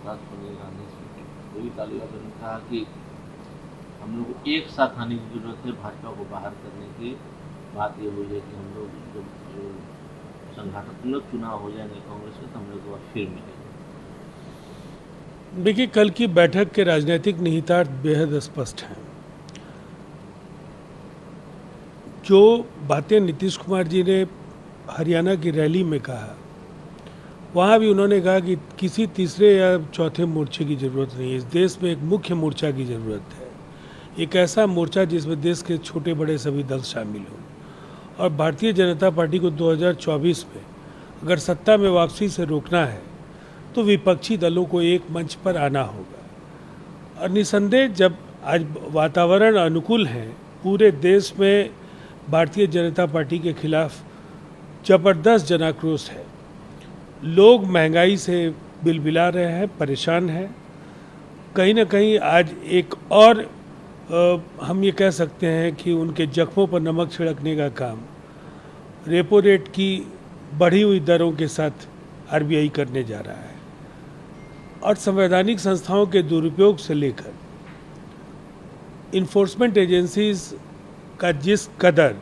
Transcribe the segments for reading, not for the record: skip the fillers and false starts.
प्रकाश पंडित गांधी से देवी तालिबान ने कहा कि हम लोग को एक साथ आने की जरूरत है, भाजपा को बाहर करने की बात ये हुई है कि हम लोग जब संगठनात्मक चुनाव हो जाएंगे कांग्रेस के, तो हम लोग को फिर मिलेंगे। देखिए, कल की बैठक के राजनीतिक निहितार्थ बेहद स्पष्ट हैं। जो बातें नीतीश कुमार जी ने हरियाणा की रैली में कहा, वहाँ भी उन्होंने कहा कि किसी तीसरे या चौथे मोर्चे की ज़रूरत नहीं है। इस देश में एक मुख्य मोर्चा की ज़रूरत है, एक ऐसा मोर्चा जिसमें देश के छोटे बड़े सभी दल शामिल हों। और भारतीय जनता पार्टी को 2024 में अगर सत्ता में वापसी से रोकना है तो विपक्षी दलों को एक मंच पर आना होगा। और निसंदेह जब आज वातावरण अनुकूल है, पूरे देश में भारतीय जनता पार्टी के खिलाफ जबरदस्त जनाक्रोश है। लोग महंगाई से बिलबिला रहे हैं, परेशान हैं। कहीं ना कहीं आज एक और हम ये कह सकते हैं कि उनके जख्मों पर नमक छिड़कने का काम रेपो रेट की बढ़ी हुई दरों के साथ आरबीआई करने जा रहा है। और संवैधानिक संस्थाओं के दुरुपयोग से लेकर इन्फोर्समेंट एजेंसीज का जिस कदर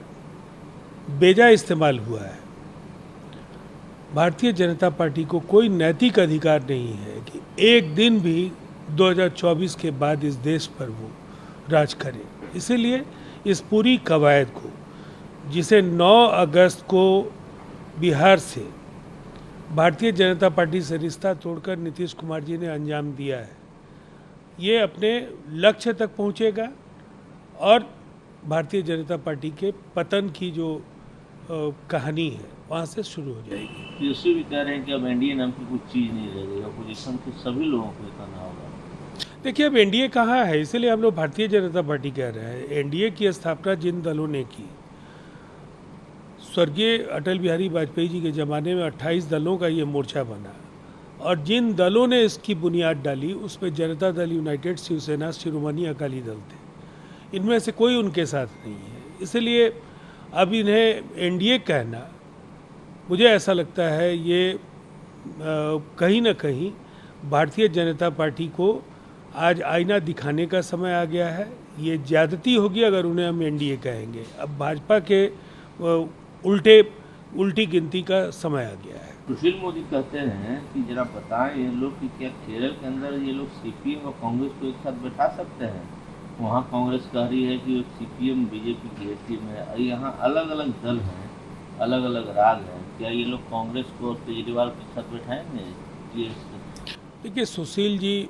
बेजा इस्तेमाल हुआ है, भारतीय जनता पार्टी को कोई नैतिक अधिकार नहीं है कि एक दिन भी 2024 के बाद इस देश पर वो राज करे। इसीलिए इस पूरी कवायद को, जिसे 9 अगस्त को बिहार से भारतीय जनता पार्टी से रिश्ता तोड़कर नीतीश कुमार जी ने अंजाम दिया है, ये अपने लक्ष्य तक पहुंचेगा और भारतीय जनता पार्टी के पतन की जो कहानी है वहाँ से शुरू हो जाएगी। योशी भी कह रहे हैं कि अब एनडीए नाम की कुछ चीज़ नहीं रह गई, अपोजिशन के सभी लोगों को ये करना होगा। देखिए, अब एनडीए कहाँ है, इसलिए हम लोग भारतीय जनता पार्टी कह रहे हैं। एनडीए की स्थापना जिन दलों ने की, स्वर्गीय अटल बिहारी वाजपेयी जी के ज़माने में 28 दलों का ये मोर्चा बना, और जिन दलों ने इसकी बुनियाद डाली उसमें जनता दल यूनाइटेड, शिवसेना, शिरोमणि अकाली दल थे। इनमें से कोई उनके साथ नहीं है। इसलिए अब इन्हें एनडीए कहना, मुझे ऐसा लगता है ये कहीं ना कहीं भारतीय जनता पार्टी को आज आईना दिखाने का समय आ गया है। ये ज्यादती होगी अगर उन्हें हम एनडीए कहेंगे। अब भाजपा के उल्टी गिनती का समय आ गया है। सुशील मोदी कहते हैं कि जरा बताएं ये लोग कि क्या केरल के अंदर ये लोग सीपीएम और कांग्रेस को एक साथ बैठा सकते हैं। वहाँ कांग्रेस कह रही है कि सीपीएम बीजेपी की घेरती में है। यहाँ अलग अलग दल हैं, अलग अलग राग हैं, क्या ये लोग कांग्रेस को और केजरीवाल के साथ बैठाएंगे? ये देखिए, सुशील जी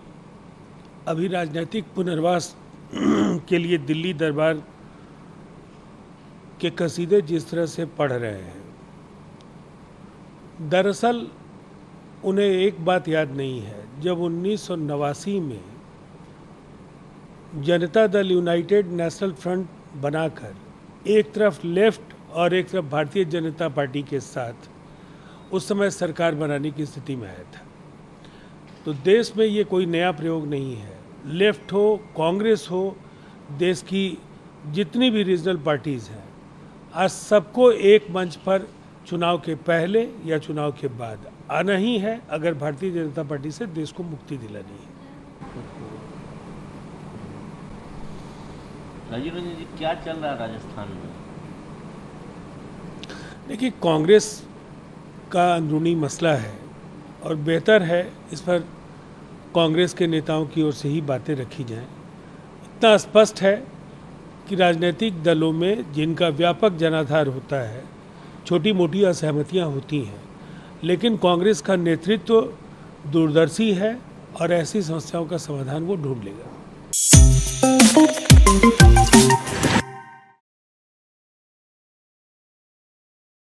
अभी राजनीतिक पुनर्वास के लिए दिल्ली दरबार के कसीदे जिस तरह से पढ़ रहे हैं, दरअसल उन्हें एक बात याद नहीं है। जब 1989 में Janata Dal United national front बनाकर एक तरफ लेफ्ट और एक तरफ भारतीय जनता पार्टी के साथ उस समय सरकार बनाने की स्थिति में आया था, तो देश में ये कोई नया प्रयोग नहीं है। लेफ्ट हो, कांग्रेस हो, देश की जितनी भी रीजनल पार्टीज़ हैं, आज सबको एक मंच पर चुनाव के पहले या चुनाव के बाद आना ही है, अगर भारतीय जनता पार्टी से देश को मुक्ति दिलानी है। राजीव रंजन जी, क्या चल रहा है राजस्थान में? देखिए, कांग्रेस का अंदरूनी मसला है और बेहतर है इस पर कांग्रेस के नेताओं की ओर से ही बातें रखी जाएं। इतना स्पष्ट है कि राजनीतिक दलों में जिनका व्यापक जनाधार होता है, छोटी मोटी असहमतियां होती हैं, लेकिन कांग्रेस का नेतृत्व दूरदर्शी है और ऐसी समस्याओं का समाधान वो ढूंढ लेगा।